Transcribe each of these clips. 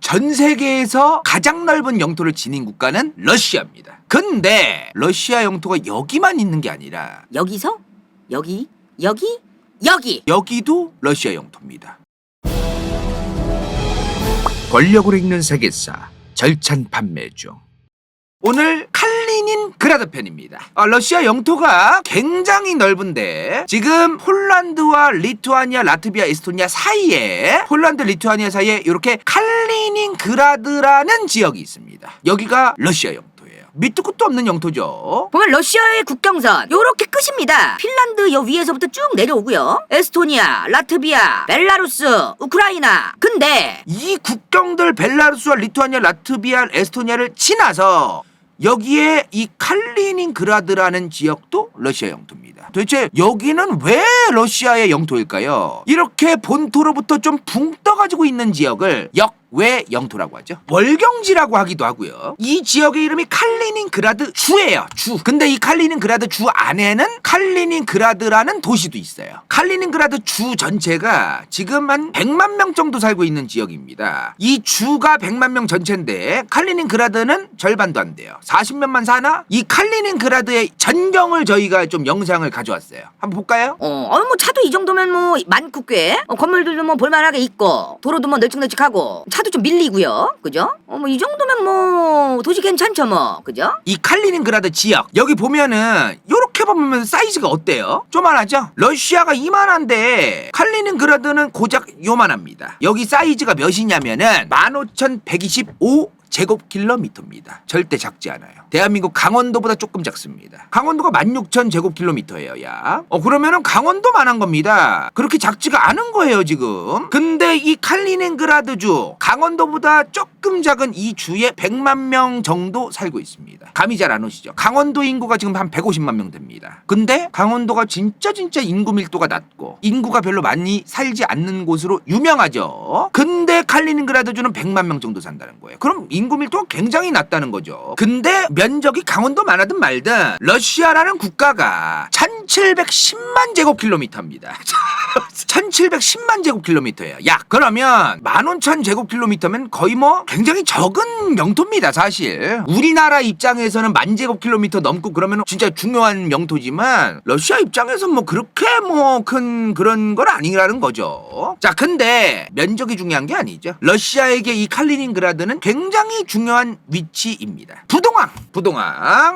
전 세계에서 가장 넓은 영토를 지닌 국가는 러시아입니다. 근데 러시아 영토가 여기만 있는 게 아니라 여기서? 여기? 여기도 러시아 영토입니다. 권력으로 읽는 세계사 절찬 판매 중. 오늘 칼리닌그라드 편입니다. 러시아 영토가 굉장히 넓은데 지금 폴란드와 리투아니아, 라트비아, 에스토니아 사이에 이렇게 칼리닌그라드라는 지역이 있습니다. 여기가 러시아 영토예요. 밑도 끝도 없는 영토죠. 보면 러시아의 국경선 요렇게 끝입니다. 핀란드 요 위에서부터 쭉 내려오고요. 에스토니아, 라트비아, 벨라루스, 우크라이나. 근데 이 국경들 벨라루스와 리투아니아, 라트비아, 에스토니아를 지나서 여기에 이 칼리닌그라드라는 지역도 러시아 영토입니다. 도대체 여기는 왜 러시아의 영토일까요? 이렇게 본토로부터 좀 붕 떠가지고 있는 지역을 왜 영토라고 하죠? 월경지라고 하기도 하고요. 이 지역의 이름이 칼리닌그라드 주예요. 주. 근데 이 칼리닌그라드 주 안에는 칼리닌그라드라는 도시도 있어요. 칼리닌그라드 주 전체가 지금 한 100만 명 정도 살고 있는 지역입니다. 이 주가 100만 명 전체인데 칼리닌그라드는 절반도 안 돼요. 40명만 사나? 이 칼리닌그라드의 전경을 저희가 좀 영상을 가져왔어요. 한번 볼까요? 뭐 차도 이 정도면 뭐 많고 꽤 건물들도 뭐 볼만하게 있고 도로도 뭐 널찍널찍하고 차도 좀 밀리고요. 그죠? 뭐 이 정도면 뭐 도시 괜찮죠 뭐. 그죠? 이 칼리닌그라드 지역 여기 보면은 요렇게 보면 사이즈가 어때요? 조만하죠? 러시아가 이만한데 칼리닌그라드는 고작 요만합니다. 여기 사이즈가 몇이냐면은 15,125 제곱킬로미터입니다. 절대 작지 않아요. 대한민국 강원도보다 조금 작습니다. 강원도가 16,000 제곱킬로미터예요, 약. 그러면은 강원도만한 겁니다. 그렇게 작지가 않은 거예요, 지금. 근데 이 칼리닌그라드주, 강원도보다 조금 작은 이 주에 100만 명 정도 살고 있습니다. 감이 잘 안 오시죠? 강원도 인구가 지금 한 150만 명 됩니다. 근데 강원도가 진짜 인구 밀도가 낮고 인구가 별로 많이 살지 않는 곳으로 유명하죠. 근데 칼리닌그라드주는 100만 명 정도 산다는 거예요. 그럼 인구 밀도가 굉장히 낮다는 거죠. 근데 면적이 강원도만 하든 말든 러시아라는 국가가 1710만 제곱킬로미터입니다. 1710만 제곱킬로미터예요. 야, 그러면 15,000 제곱킬로미터면 거의 뭐 굉장히 적은 영토입니다, 사실. 우리나라 입장에서는 10,000 제곱킬로미터 넘고 그러면 진짜 중요한 영토지만 러시아 입장에서 뭐 그렇게 뭐 큰 그런 건 아니라는 거죠. 자, 근데 면적이 중요한 게 아니죠. 러시아에게 이 칼리닌그라드는 굉장히 중요한 위치입니다.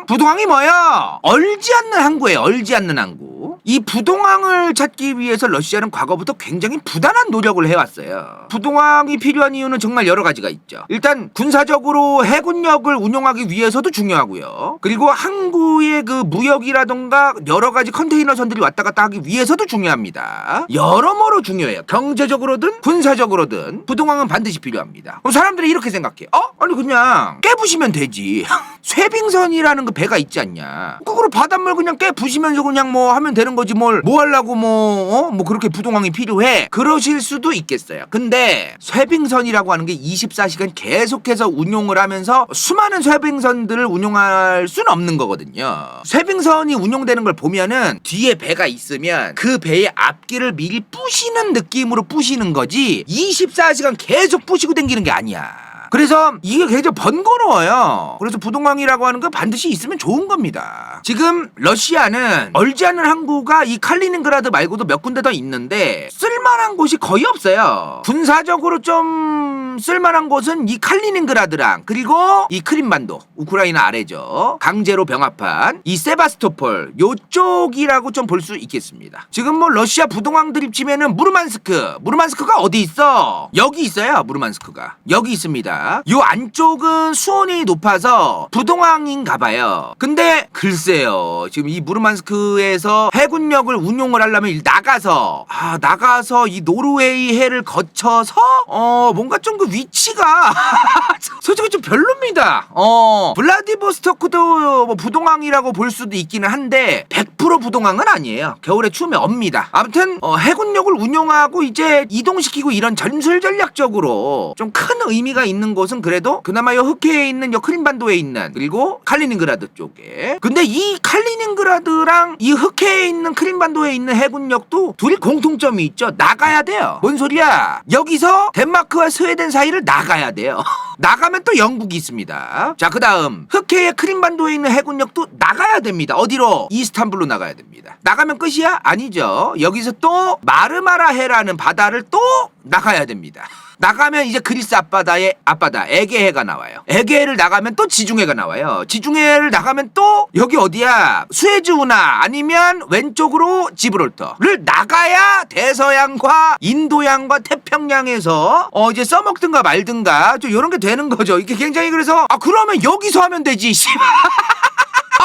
부동항이 뭐예요? 얼지 않는 항구예요. 얼지 않는 항구. 이 부동항을 찾기 위해서 러시아는 과거부터 굉장히 부단한 노력을 해왔어요. 부동항이 필요한 이유는 정말 여러 가지가 있죠. 일단 군사적으로 해군력을 운용하기 위해서도 중요하고요. 그리고 항구의 그 무역이라던가 여러 가지 컨테이너선들이 왔다 갔다 하기 위해서도 중요합니다. 여러모로 중요해요. 경제적으로든 군사적으로든 부동항은 반드시 필요합니다. 그럼 사람들이 이렇게 생각해. 아니 그냥 깨부시면 되지. 쇠빙선이라는 그 배가 있지 않냐. 그거로 바닷물 그냥 깨부시면서 그냥 뭐 하면 되는 거지 뭐 하려고 뭐 그렇게 부동항이 필요해. 그러실 수도 있겠어요. 근데 쇠빙선이라고 하는 게 24시간 계속해서 운용을 하면서 수많은 쇠빙선들을 운용할 수는 없는 거거든요. 쇠빙선이 운용되는 걸 보면은 뒤에 배가 있으면 그 배의 앞길을 미리 부시는 느낌으로 부시는 거지 24시간 계속 부시고 다니는 게 아니야. 그래서 이게 굉장히 번거로워요. 그래서 부동항이라고 하는 건 반드시 있으면 좋은 겁니다. 지금 러시아는 얼지 않는 항구가 이 칼리닌그라드 말고도 몇 군데 더 있는데 쓸만한 곳이 거의 없어요. 군사적으로 좀 쓸만한 곳은 이 칼리닌그라드랑 그리고 이 크림반도, 우크라이나 아래죠. 강제로 병합한 이 세바스토폴 요쪽이라고 좀 볼 수 있겠습니다. 지금 뭐 러시아 부동항 입지면은 무르만스크가 어디 있어? 여기 있어요. 무르만스크가 여기 있습니다. 요 안쪽은 수온이 높아서 부동항인가 봐요. 근데 글쎄요. 지금 이 무르만스크에서 해군력을 운용을 하려면 나가서 이 노르웨이 해를 거쳐서 뭔가 좀 그 위치가 솔직히 좀 별로입니다. 블라디보스토크도 뭐 부동항이라고 볼 수도 있기는 한데 100% 부동항은 아니에요. 겨울에 추우면 옵니다. 아무튼 해군력을 운용하고 이제 이동시키고 이런 전술 전략적으로 좀 큰 의미가 있는 곳은 그래도 그나마 요 흑해에 있는 요 크림반도에 있는 그리고 칼리닝그라드 쪽에. 근데 이 칼리닝그라드랑 이 흑해에 있는 크림반도에 있는 해군력도 둘이 공통점이 있죠. 나가야 돼요. 뭔 소리야? 여기서 덴마크와 스웨덴 사이를 나가야 돼요. 나가면 또 영국이 있습니다. 자, 그 다음 흑해의 크림반도에 있는 해군력도 나가야 됩니다. 어디로? 이스탄불로 나가야 됩니다. 나가면 끝이야? 아니죠. 여기서 또 마르마라해라는 바다를 또 나가야 됩니다. 나가면 이제 그리스 앞바다에 에게해가 나와요. 에게해를 나가면 또 지중해가 나와요. 지중해를 나가면 또 여기 어디야? 수에즈운하 아니면 왼쪽으로 지브롤터를 나가야 대서양과 인도양과 태평양에서 이제 써먹든가 말든가 좀 이런 게 되는 거죠. 이게 굉장히 그래서 그러면 여기서 하면 되지.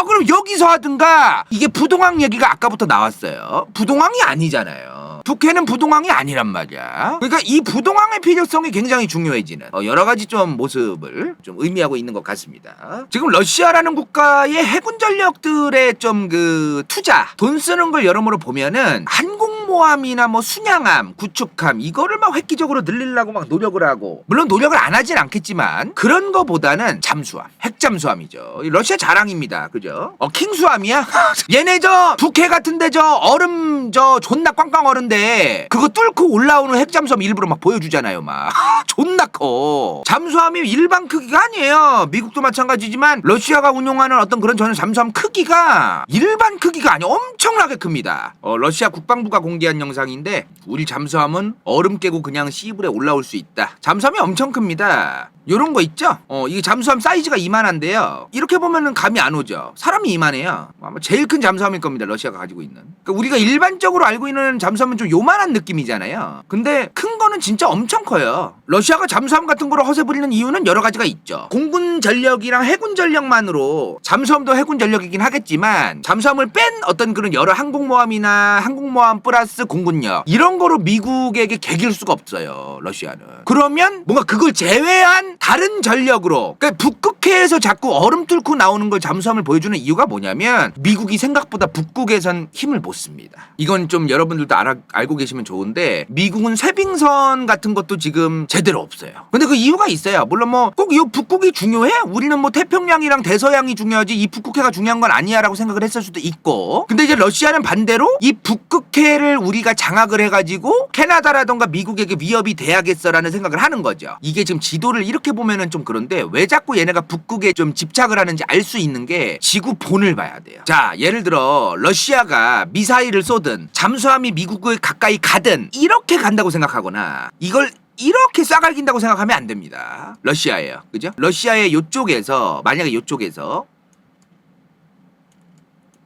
그럼 여기서 하든가. 이게 부동항 얘기가 아까부터 나왔어요. 부동항이 아니잖아요. 북해는 부동항이 아니란 말이야. 그러니까 이 부동항의 필요성이 굉장히 중요해지는 여러 가지 좀 모습을 좀 의미하고 있는 것 같습니다. 지금 러시아라는 국가의 해군 전력들의 좀 그 투자, 돈 쓰는 걸 여러모로 보면은 항공모함이나 뭐 순양함, 구축함 이거를 막 획기적으로 늘리려고 막 노력을 하고, 물론 노력을 안 하진 않겠지만 그런 거보다는 잠수함, 핵잠수함이죠. 러시아 자랑입니다. 그죠? 킹수함이야? 얘네 저 북해 같은데 저 얼음 저 존나 꽝꽝 얼은데 그거 뚫고 올라오는 핵잠수함 일부러 막 보여주잖아요. 막 존나 커. 잠수함이 일반 크기가 아니에요. 미국도 마찬가지지만 러시아가 운용하는 어떤 그런 저는 잠수함 크기가 일반 크기가 아니에요. 엄청나게 큽니다. 러시아 국방부가 공개한 영상인데 우리 잠수함은 얼음 깨고 그냥 시불에 올라올 수 있다. 잠수함이 엄청 큽니다. 요런 거 있죠? 이게 잠수함 사이즈가 이만한데요. 이렇게 보면은 감이 안 오죠. 사람이 이만해요. 아마 제일 큰 잠수함일 겁니다. 러시아가 가지고 있는. 그러니까 우리가 일반적으로 알고 있는 잠수함은 좀 요만한 느낌이잖아요. 근데 큰 거는 진짜 엄청 커요. 러시아가 잠수함 같은 거를 허세 부리는 이유는 여러 가지가 있죠. 공군 전력이랑 해군 전력만으로, 잠수함도 해군 전력이긴 하겠지만 잠수함을 뺀 어떤 그런 여러 항공모함이나 항공모함 플러스 공군력 이런 거로 미국에게 개길 수가 없어요. 러시아는. 그러면 뭔가 그걸 제외한 다른 전력으로, 그러니까 북극해에서 자꾸 얼음 뚫고 나오는 걸 잠수함을 보여주는 이유가 뭐냐면 미국이 생각보다 북극에선 힘을 못 씁니다. 이건 좀 여러분들도 알고 계시면 좋은데 미국은 쇄빙선 같은 것도 지금 제대로 없어요. 근데 그 이유가 있어요. 물론 뭐 꼭 이 북극이 중요해? 우리는 뭐 태평양이랑 대서양이 중요하지 이 북극해가 중요한 건 아니야 라고 생각을 했을 수도 있고, 근데 이제 러시아는 반대로 이 북극해를 우리가 장악을 해가지고 캐나다라던가 미국에게 위협이 돼야겠어라는 생각을 하는 거죠. 이게 지금 지도를 이렇게 보면은 좀 그런데 왜 자꾸 얘네가 북극에 좀 집착을 하는지 알 수 있는 게 지구 본을 봐야 돼요. 자, 예를 들어 러시아가 미사일을 쏘든 잠수함이 미국을 가까이 가든 이렇게 간다고 생각하거나 이걸 이렇게 싸갈긴다고 생각하면 안 됩니다. 러시아예요. 그죠? 러시아의 요쪽에서, 만약에 요쪽에서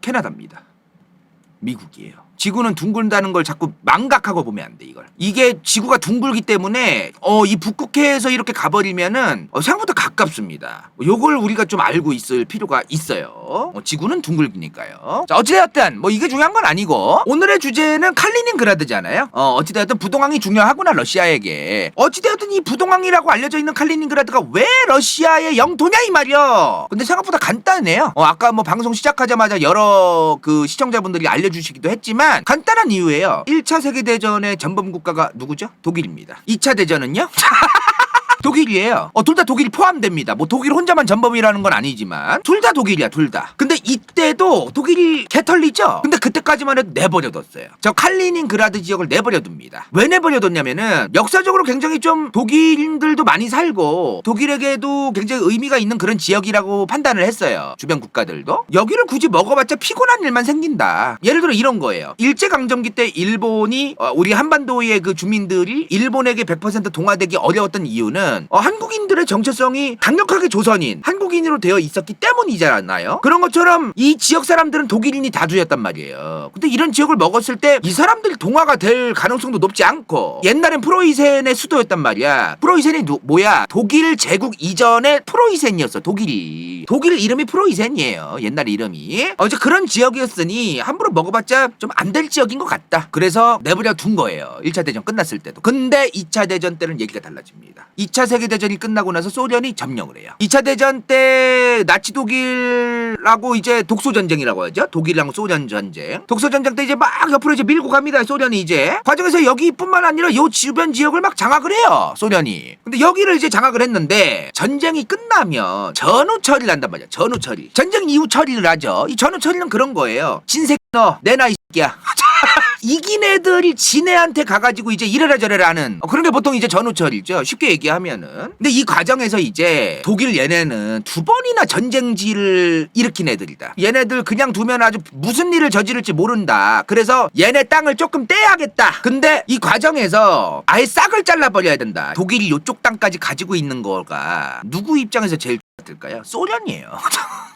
캐나다입니다. 미국이에요. 지구는 둥근다는 걸 자꾸 망각하고 보면 안 돼, 이걸. 이게 지구가 둥글기 때문에 이 북극해에서 이렇게 가버리면은 생각보다 가깝습니다. 요걸 우리가 좀 알고 있을 필요가 있어요. 지구는 둥글기니까요. 자, 어찌되었든 뭐 이게 중요한 건 아니고 오늘의 주제는 칼리닝그라드잖아요. 어찌되었든 부동항이 중요하구나, 러시아에게. 어찌되었든 이 부동항이라고 알려져 있는 칼리닝그라드가 왜 러시아의 영토냐 이 말이야. 근데 생각보다 간단해요. 아까 뭐 방송 시작하자마자 여러 그 시청자분들이 알려주시기도 했지만 간단한 이유예요. 1차 세계대전의 전범 국가가 누구죠? 독일입니다. 2차 대전은요? 독일이에요. 둘 다 독일이 포함됩니다. 뭐 독일 혼자만 전범이라는 건 아니지만 둘 다 독일이야, 둘 다. 근데 이때도 독일이 개털리죠? 근데 그때까지만 해도 내버려뒀어요. 저 칼리닝그라드 지역을 내버려둡니다. 왜 내버려뒀냐면은 역사적으로 굉장히 좀 독일인들도 많이 살고 독일에게도 굉장히 의미가 있는 그런 지역이라고 판단을 했어요. 주변 국가들도. 여기를 굳이 먹어봤자 피곤한 일만 생긴다. 예를 들어 이런 거예요. 일제강점기 때 일본이 우리 한반도의 그 주민들이 일본에게 100% 동화되기 어려웠던 이유는 한국인들의 정체성이 강력하게 조선인, 한국인으로 되어 있었기 때문이잖아요. 그런 것처럼 이 지역 사람들은 독일인이 다수였단 말이에요. 근데 이런 지역을 먹었을 때 이 사람들이 동화가 될 가능성도 높지 않고, 옛날엔 프로이센의 수도였단 말이야. 프로이센이 뭐야? 독일 제국 이전의 프로이센이었어. 독일 이름이 프로이센이에요. 옛날 이름이. 이제 그런 지역이었으니 함부로 먹어봤자 좀 안 될 지역인 것 같다. 그래서 내버려 둔 거예요. 1차 대전 끝났을 때도. 근데 2차 대전 때는 얘기가 달라집니다. 2차 세계대전이 끝나고 나서 소련이 점령을 해요. 2차 대전 때 나치 독일하고 이제 독소전쟁이라고 하죠. 독일이랑 소련 전쟁. 독소전쟁 때 이제 막 옆으로 이제 밀고 갑니다. 소련이 이제. 과정에서 여기뿐만 아니라 요 주변 지역을 막 장악을 해요. 소련이. 근데 여기를 이제 장악을 했는데, 전쟁이 끝나면 전후 처리를 한단 말이야. 전후 처리. 전쟁 이후 처리를 하죠. 이 전후 처리는 그런 거예요. 진새끼 너 내놔 이 새끼야. 이긴 애들이 진 애한테 가가지고 이제 이래라 저래라 하는 그런 게 보통 이제 전후철이죠. 쉽게 얘기하면은. 근데 이 과정에서 이제 독일 얘네는 2번이나 전쟁지를 일으킨 애들이다. 얘네들 그냥 두면 아주 무슨 일을 저지를지 모른다. 그래서 얘네 땅을 조금 떼야겠다. 근데 이 과정에서 아예 싹을 잘라버려야 된다. 독일이 요쪽 땅까지 가지고 있는 거가 누구 입장에서 제일 들까요? 소련이에요.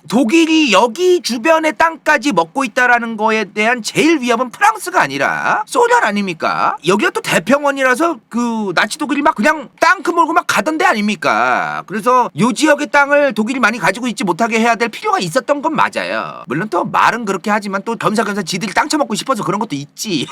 독일이 여기 주변의 땅까지 먹고 있다라는 거에 대한 제일 위협은 프랑스가 아니라 소련 아닙니까? 여기가 또 대평원이라서 그 나치 독일이 막 그냥 땅크 몰고 막 가던 데 아닙니까? 그래서 요 지역의 땅을 독일이 많이 가지고 있지 못하게 해야 될 필요가 있었던 건 맞아요. 물론 또 말은 그렇게 하지만 또 겸사겸사 지들이 땅 처먹고 싶어서 그런 것도 있지.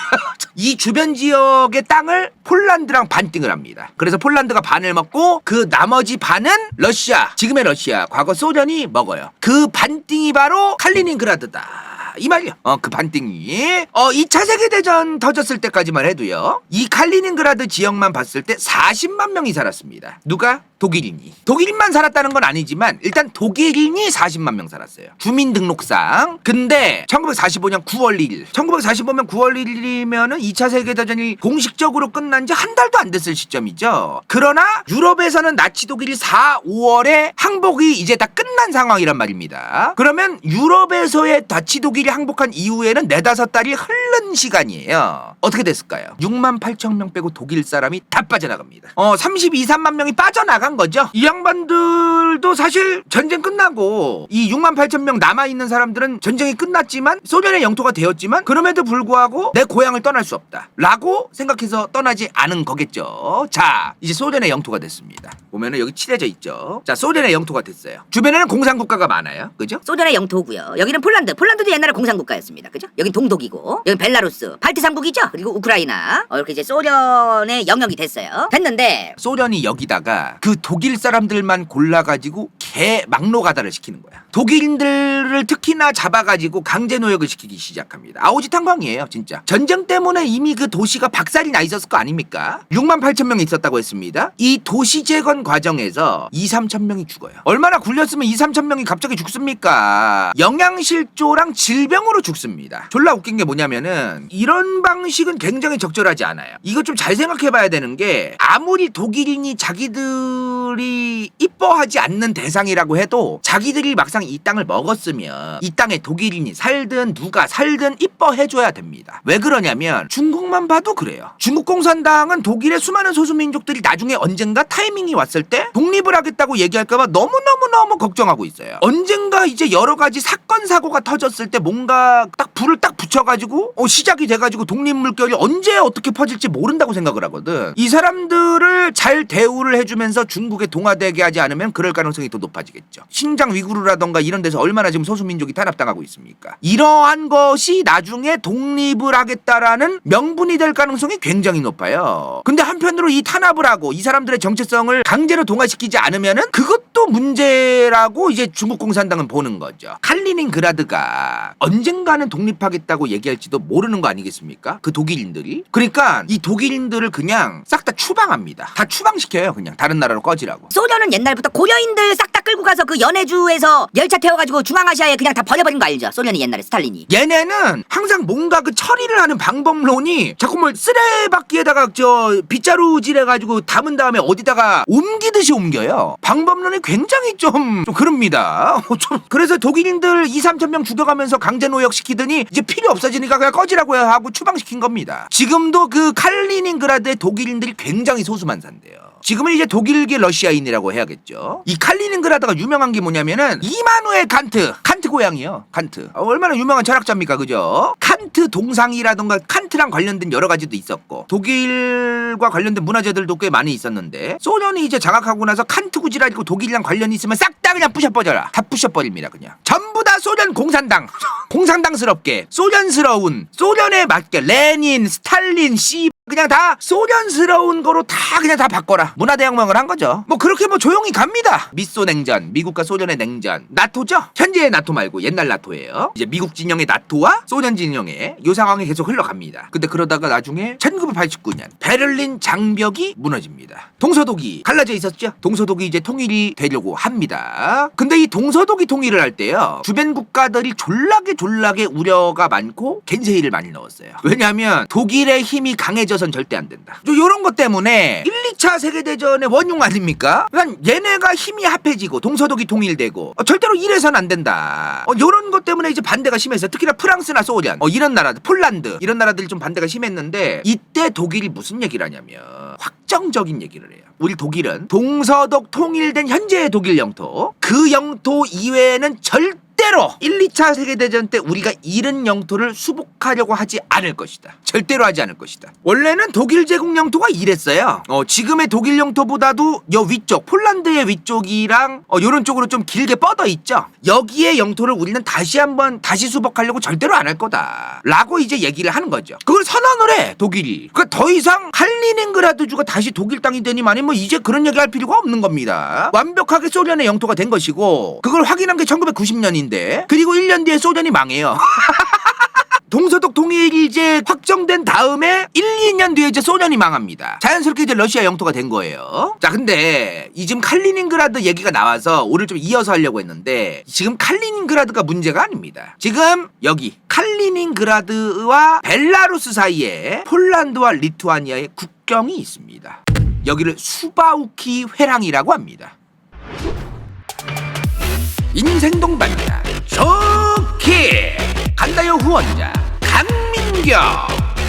이 주변 지역의 땅을 폴란드랑 반띵을 합니다. 그래서 폴란드가 반을 먹고 그 나머지 반은 러시아, 지금의 러시아, 과거 소련이 먹어요. 그 반띵이 바로 칼리닝그라드다. 이 말이야. 그 반띵이 2차 세계대전 터졌을 때까지만 해도요, 이 칼리닝그라드 지역만 봤을 때 40만 명이 살았습니다. 누가? 독일인이. 독일인만 살았다는 건 아니지만 일단 독일인이 40만 명 살았어요. 주민등록상. 근데 1945년 9월 1일 1945년 9월 1일이면은 2차 세계대전이 공식적으로 끝난 지 한 달도 안 됐을 시점이죠. 그러나 유럽에서는 나치 독일이 4, 5월에 항복이 이제 다 끝난 상황이란 말입니다. 그러면 유럽에서의 나치 독일이 항복한 이후에는 4-5달이 흐른 시간이에요. 어떻게 됐을까요? 6만 8천 명 빼고 독일 사람이 다 빠져나갑니다. 32, 3만 명이 빠져나간 거죠. 이 양반들도 사실 전쟁 끝나고 이 6만 8천 명 남아있는 사람들은 전쟁이 끝났지만 소련의 영토가 되었지만 그럼에도 불구하고 내 고향을 떠날 수 없다 라고 생각해서 떠나지 않은 거겠죠. 자, 이제 소련의 영토가 됐습니다. 보면은 여기 칠해져 있죠. 자, 소련의 영토가 됐어요. 주변에는 공산국가가 많아요. 그죠? 소련의 영토고요. 여기는 폴란드도 옛날에 공산국가였습니다. 그죠? 여긴 동독이고, 여긴 벨라루스, 발트 3국이죠. 그리고 우크라이나. 이렇게 이제 소련의 영역이 됐어요. 됐는데 소련이 여기다가 그 독일 사람들만 골라가지고 개 막노가다를 시키는 거야. 독일인들을 특히나 잡아가지고 강제 노역을 시키기 시작합니다. 아오지탄광이에요, 진짜. 전쟁 때문에 이미 그 도시가 박살이 나 있었을 거 아닙니까? 6만 8천 명이 있었다고 했습니다. 이 도시 재건 과정에서 2, 3천 명이 죽어요. 얼마나 굴렸으면 2, 3천 명이 갑자기 죽습니까? 영양실조랑 질병으로 죽습니다. 졸라 웃긴 게 뭐냐면은 이런 방식은 굉장히 적절하지 않아요. 이거 좀 잘 생각해봐야 되는 게, 아무리 독일인이 자기들이 이뻐하지 않는 대상이라고 해도 자기들이 막상 이 땅을 먹었으면 이 땅에 독일인이 살든 누가 살든 이뻐해줘야 됩니다. 왜 그러냐면 중국만 봐도 그래요. 중국 공산당은 독일의 수많은 소수민족들이 나중에 언젠가 타이밍이 왔을 때 독립을 하겠다고 얘기할까봐 너무너무 걱정하고 있어요. 언젠가 이제 여러 가지 사건 사고가 터졌을 때 뭔가 딱 불을 딱 붙여가지고 시작이 돼가지고 독립 물결이 언제 어떻게 퍼질지 모른다고 생각을 하거든. 이 사람들을 잘 대우를 해주면서 중국에 동화되게 하지 않으면 그럴 가능성이 더 높아지겠죠. 신장 위구르라던가 이런 데서 얼마나 지금 소수민족이 탄압당하고 있습니까? 이러한 것이 나중에 독립을 하겠다라는 명분이 될 가능성이 굉장히 높아요. 근데 한편으로 이 탄압을 하고 이 사람들의 정체성을 강제로 동화시키지 않으면은 그것도 문제라고 이제 중국 공산당은 보는 거죠. 칼리닝그라드가 언젠가는 독립하겠다고 얘기할지도 모르는 거 아니겠습니까? 그 독일인들이. 그러니까 이 독일인들을 그냥 싹 다 추방합니다. 다 추방시켜요. 그냥 다른 나라로 꺼지라고. 소련은 옛날부터 고려인들 싹 다 끌고 가서 그 연해주에서 열차 태워가지고 중앙아시아에 그냥 다 버려버린 거 알죠? 소련이 옛날에 스탈린이. 얘네는 항상 뭔가 그 처리를 하는 방법론이 자꾸 뭘 쓰레받기에다가 빗자루질 해가지고 담은 다음에 어디다가 옮기듯이 옮겨요. 방법론이 굉장히 좀 그럽니다. 그래서 독일인들 2-3천 명 죽여가면서 강제노역 시키더니 이제 필요 없어지니까 그냥 꺼지라고 하고 추방시킨 겁니다. 지금도 그 칼리닝그라드의 독일인들이 굉장히 소수만산대요. 지금은 이제 독일계 러시아인이라고 해야겠죠. 이 칼리닝그라드가 유명한 게 뭐냐면은 이마누엘 칸트 고향이요. 칸트. 얼마나 유명한 철학자입니까, 그죠? 칸트 동상이라던가 칸트랑 관련된 여러 가지도 있었고 독일과 관련된 문화재들도 꽤 많이 있었는데 소련이 이제 장악하고 나서 칸트 구지라고 독일이랑 관련이 있으면 싹 다 그냥 부셔버려라. 다 부셔버립니다, 그냥. 전부 다 소련 공산당. 공산당스럽게 소련스러운 소련에 맞게 레닌, 스탈린, 그냥 다 소련스러운 거로 다 그냥 다 바꿔라. 문화대혁명을 한 거죠. 뭐 그렇게 뭐 조용히 갑니다. 미소 냉전, 미국과 소련의 냉전, 나토죠. 현재의 나토 말고 옛날 나토예요. 이제 미국 진영의 나토와 소련 진영의 요 상황이 계속 흘러갑니다. 근데 그러다가 나중에 1989년 베를린 장벽이 무너집니다. 동서독이 갈라져 있었죠. 동서독이 이제 통일이 되려고 합니다. 근데 이 동서독이 통일을 할 때요, 주변 국가들이 졸라게 우려가 많고 겐세이를 많이 넣었어요. 왜냐하면 독일의 힘이 강해져선 절대 안 된다. 요런 것 때문에 1, 2차 세계대전의 원흉 아닙니까? 그러니까 얘네가 힘이 합해지고 동서독이 통일되고 절대로 이래선 안 된다. 요런 것 때문에 이제 반대가 심했어요. 특히나 프랑스나 소련, 이런 나라들, 폴란드 이런 나라들이 좀 반대가 심했는데 이때 독일이 무슨 얘기를 하냐면 확정적인 얘기를 해요. 우리 독일은 동서독 통일된 현재의 독일 영토, 그 영토 이외에는 절대로 1, 2차 세계대전 때 우리가 잃은 영토를 수복하려고 하지 않을 것이다. 절대로 하지 않을 것이다. 원래는 독일 제국 영토가 이랬어요. 지금의 독일 영토보다도 요 위쪽, 폴란드의 위쪽이랑 요런 쪽으로 좀 길게 뻗어 있죠. 여기에 영토를 우리는 다시 수복하려고 절대로 안 할 거다 라고 이제 얘기를 하는 거죠. 그걸 선언을 해, 독일이. 그러니까 더 이상 칼리닝그라드주가 다시 독일 땅이 되니만이 뭐 이제 그런 얘기 할 필요가 없는 겁니다. 완벽하게 소련의 영토가 된 것이고, 그걸 확인한 게 1990년인데 그리고 1년 뒤에 소련이 망해요. 동서독 통일이 이제 확정된 다음에 1, 2년 뒤에 이제 소련이 망합니다. 자연스럽게 이제 러시아 영토가 된 거예요. 자, 근데 이 지금 칼리닝그라드 얘기가 나와서 오늘 좀 이어서 하려고 했는데 지금 칼리닝그라드가 문제가 아닙니다. 지금 여기 칼리닝그라드와 벨라루스 사이에 폴란드와 리투아니아의 국경이 있습니다. 여기를 수바우키 회랑이라고 합니다. 인생 동반자 좋게 간다요 후원자 강민경,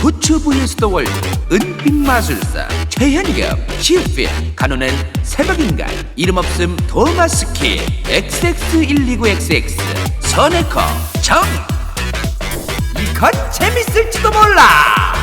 부츠 vs 더 월드, 은빛마술사, 최현경, 시우필, 간호는 새벽인간, 이름없음 도마스키, XX129XX, 선에커, 정. 이건 재밌을지도 몰라.